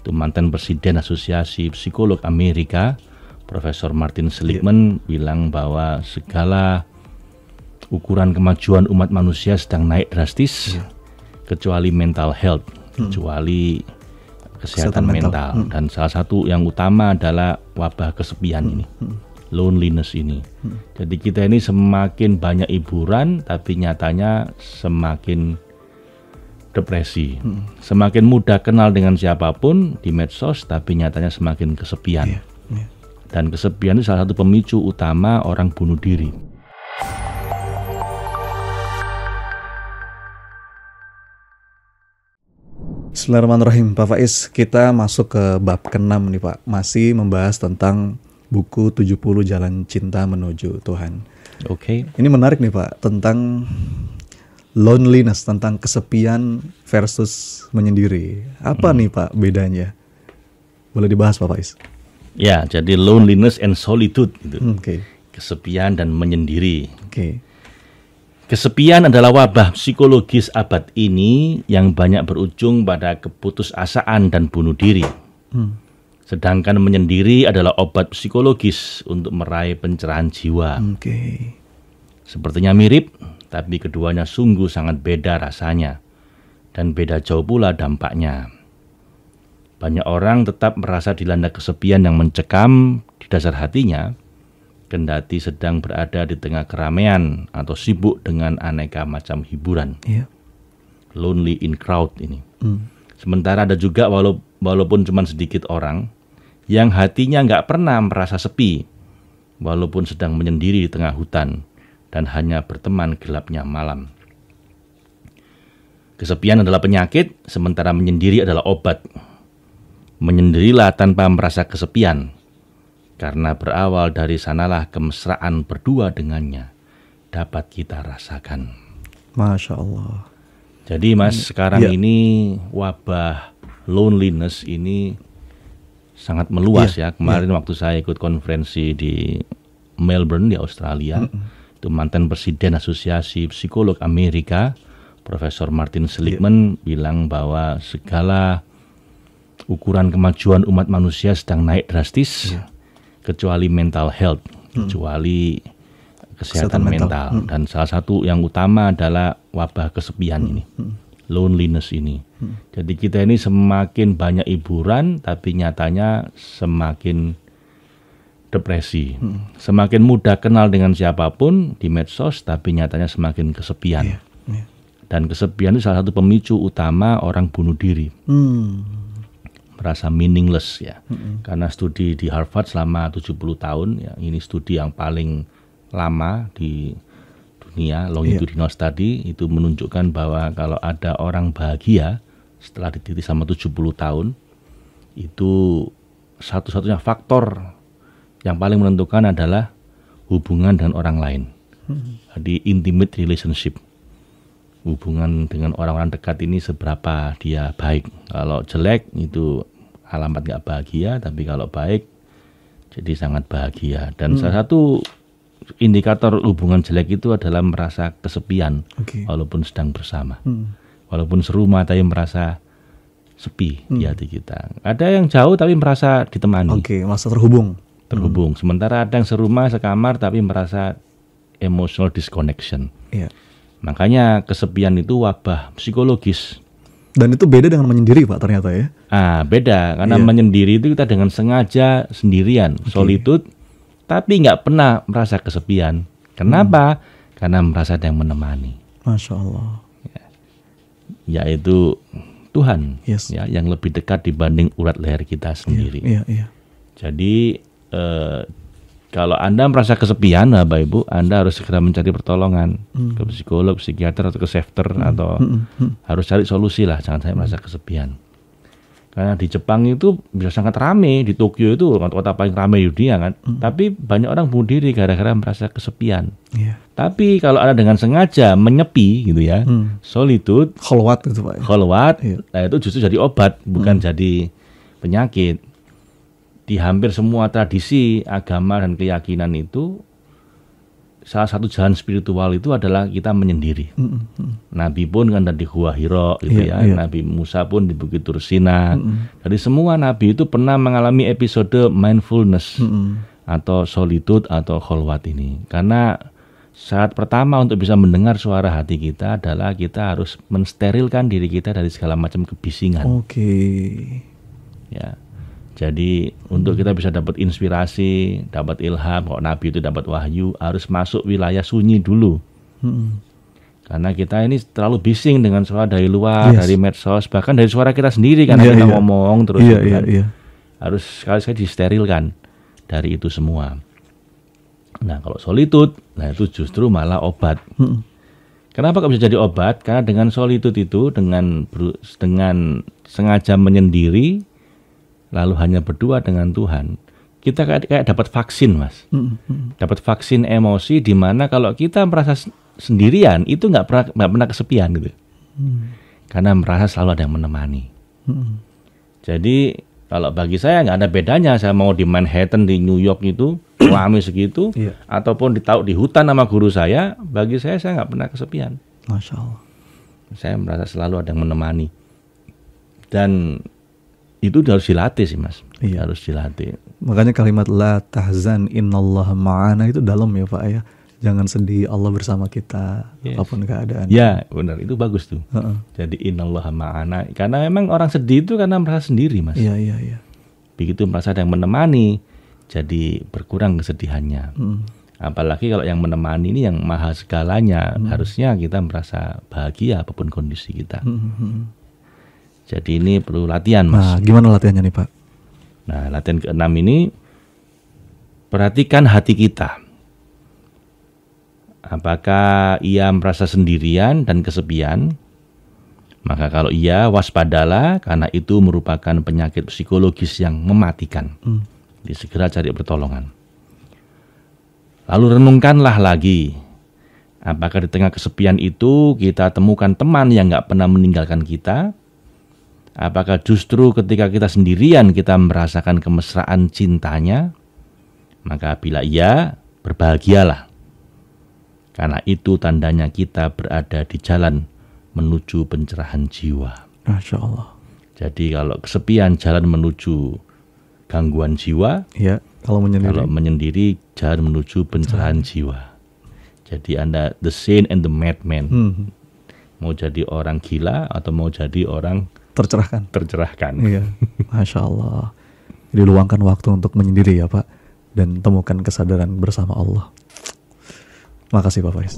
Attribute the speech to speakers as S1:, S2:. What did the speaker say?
S1: Itu mantan presiden Asosiasi Psikolog Amerika, Profesor Martin Seligman bilang bahwa segala ukuran kemajuan umat manusia sedang naik drastis, kecuali mental health, kecuali kesehatan mental. Dan salah satu yang utama adalah wabah kesepian ini, loneliness ini. Jadi kita ini semakin banyak hiburan, tapi nyatanya semakin depresi. Semakin mudah kenal dengan siapapun di medsos, tapi nyatanya semakin kesepian. Dan kesepian itu salah satu pemicu utama orang bunuh diri.
S2: Bismillahirrahmanirrahim. Pak Faiz, kita masuk ke bab ke-6 nih Pak. Masih membahas tentang buku 70 Jalan Cinta Menuju Tuhan.
S1: Oke.
S2: Ini menarik nih Pak, tentang loneliness, tentang kesepian versus menyendiri. Apa nih Pak bedanya? Boleh dibahas Pak Faiz?
S1: Ya, jadi loneliness and solitude gitu.
S2: Oke.
S1: Kesepian dan menyendiri.
S2: Oke.
S1: Kesepian adalah wabah psikologis abad ini yang banyak berujung pada keputusasaan dan bunuh diri. Sedangkan menyendiri adalah obat psikologis untuk meraih pencerahan jiwa.
S2: Oke.
S1: Sepertinya mirip, tapi keduanya sungguh sangat beda rasanya. Dan beda jauh pula dampaknya. Banyak orang tetap merasa dilanda kesepian yang mencekam di dasar hatinya, kendati sedang berada di tengah keramaian atau sibuk dengan aneka macam hiburan. Lonely in crowd ini. Sementara ada juga walaupun cuma sedikit orang yang hatinya nggak pernah merasa sepi, walaupun sedang menyendiri di tengah hutan dan hanya berteman gelapnya malam. Kesepian adalah penyakit, sementara menyendiri adalah obat. Menyendirilah tanpa merasa kesepian, karena berawal dari sanalah kemesraan berdua dengannya dapat kita rasakan.
S2: Masya Allah.
S1: Jadi Mas, sekarang ini wabah loneliness ini sangat meluas ya. Kemarin waktu saya ikut konferensi di Melbourne di Australia, itu mantan presiden Asosiasi Psikolog Amerika, Profesor Martin Seligman bilang bahwa segala ukuran kemajuan umat manusia sedang naik drastis, kecuali mental health, kecuali kesehatan mental. Dan salah satu yang utama adalah wabah kesepian ini, loneliness ini. Jadi kita ini semakin banyak hiburan, tapi nyatanya semakin depresi. Semakin mudah kenal dengan siapapun di medsos, tapi nyatanya semakin kesepian. Dan kesepian itu salah satu pemicu utama orang bunuh diri. Merasa meaningless ya. Karena studi di Harvard selama 70 tahun ya, ini studi yang paling lama di dunia, longitudinal study, itu menunjukkan bahwa kalau ada orang bahagia setelah diteliti sama 70 tahun, itu satu-satunya faktor yang paling menentukan adalah hubungan dengan orang lain. Jadi intimate relationship. Hubungan dengan orang-orang dekat ini seberapa dia baik. Kalau jelek itu alamat gak bahagia, tapi kalau baik jadi sangat bahagia. Dan salah satu indikator hubungan jelek itu adalah merasa kesepian, walaupun sedang bersama. Walaupun serumah tapi merasa sepi di hati kita. Ada yang jauh tapi merasa ditemani.
S2: Merasa terhubung.
S1: Sementara ada yang serumah, sekamar tapi merasa emotional disconnection. Makanya kesepian itu wabah psikologis.
S2: Dan itu beda dengan menyendiri Pak ternyata ya?
S1: Beda, karena menyendiri itu kita dengan sengaja sendirian, solitude, tapi nggak pernah merasa kesepian. Kenapa? Karena merasa ada yang menemani.
S2: Masya Allah.
S1: Yaitu Tuhan, ya, yang lebih dekat dibanding urat leher kita sendiri. Jadi kalau Anda merasa kesepian, Bapak Ibu, Anda harus segera mencari pertolongan ke psikolog, psikiater, atau ke safety, atau harus cari solusi lah, jangan sampai merasa kesepian. Karena di Jepang itu bisa sangat ramai, di Tokyo itu kota paling ramai di dunia kan. Tapi banyak orang bunuh diri gara-gara merasa kesepian. Tapi kalau Anda dengan sengaja menyepi gitu ya, solitude,
S2: kholwat gitu Pak.
S1: Nah itu justru jadi obat, bukan jadi penyakit. Di hampir semua tradisi agama dan keyakinan itu salah satu jalan spiritual itu adalah kita menyendiri. Nabi pun kan di Gua Hira gitu ya. Nabi Musa pun di Bukit Tursina. Jadi semua nabi itu pernah mengalami episode mindfulness atau solitude atau kholwat ini. Karena syarat pertama untuk bisa mendengar suara hati kita adalah kita harus mensterilkan diri kita dari segala macam kebisingan. Ya. Jadi untuk kita bisa dapat inspirasi, dapat ilham, kalau Nabi itu dapat wahyu, harus masuk wilayah sunyi dulu. Karena kita ini terlalu bising dengan suara dari luar, dari medsos, bahkan dari suara kita sendiri karena kita ngomong terus. Harus sekali-sekali disterilkan dari itu semua. Nah kalau solitude, nah itu justru malah obat. Kenapa kok bisa jadi obat? Karena dengan solitude itu, dengan sengaja menyendiri, lalu hanya berdua dengan Tuhan, kita kayak dapat vaksin, Mas. Dapat vaksin emosi di mana kalau kita merasa sendirian itu nggak pernah kesepian gitu. Karena merasa selalu ada yang menemani. Jadi kalau bagi saya nggak ada bedanya saya mau di Manhattan di New York itu rame segitu, ataupun di hutan sama guru saya, bagi saya nggak pernah kesepian.
S2: Masya Allah. Saya
S1: merasa selalu ada yang menemani. Dan itu harus dilatih sih, Mas. Harus dilatih.
S2: Makanya kalimat la tahzan innallaha ma'ana itu dalam ya Pak ya. Jangan sedih, Allah bersama kita apapun keadaan.
S1: Ya benar, itu bagus tuh. Jadi innallaha ma'ana. Karena memang orang sedih itu karena merasa sendiri, Mas.
S2: Iya.
S1: Begitu merasa ada yang menemani, jadi berkurang kesedihannya. Apalagi kalau yang menemani ini yang maha segalanya, harusnya kita merasa bahagia apapun kondisi kita. Jadi ini perlu latihan, Mas.
S2: Nah, gimana latihannya nih Pak?
S1: Nah, latihan ke-6 ini, perhatikan hati kita. Apakah ia merasa sendirian dan kesepian? Maka kalau iya, waspadalah, karena itu merupakan penyakit psikologis yang mematikan. Jadi segera cari pertolongan. Lalu renungkanlah lagi, apakah di tengah kesepian itu kita temukan teman yang gak pernah meninggalkan kita? Apakah justru ketika kita sendirian kita merasakan kemesraan cintanya? Maka bila iya, berbahagialah. Karena itu tandanya kita berada di jalan menuju pencerahan jiwa.
S2: Masya Allah.
S1: Jadi kalau kesepian jalan menuju gangguan jiwa.
S2: Ya, kalau
S1: menyendiri jalan menuju pencerahan jiwa. Jadi Anda the saint and the madman. Mau jadi orang gila atau mau jadi orang tercerahkan.
S2: Iya, Masya Allah. Jadi luangkan waktu untuk menyendiri ya Pak, dan temukan kesadaran bersama Allah. Makasih Pak Faiz.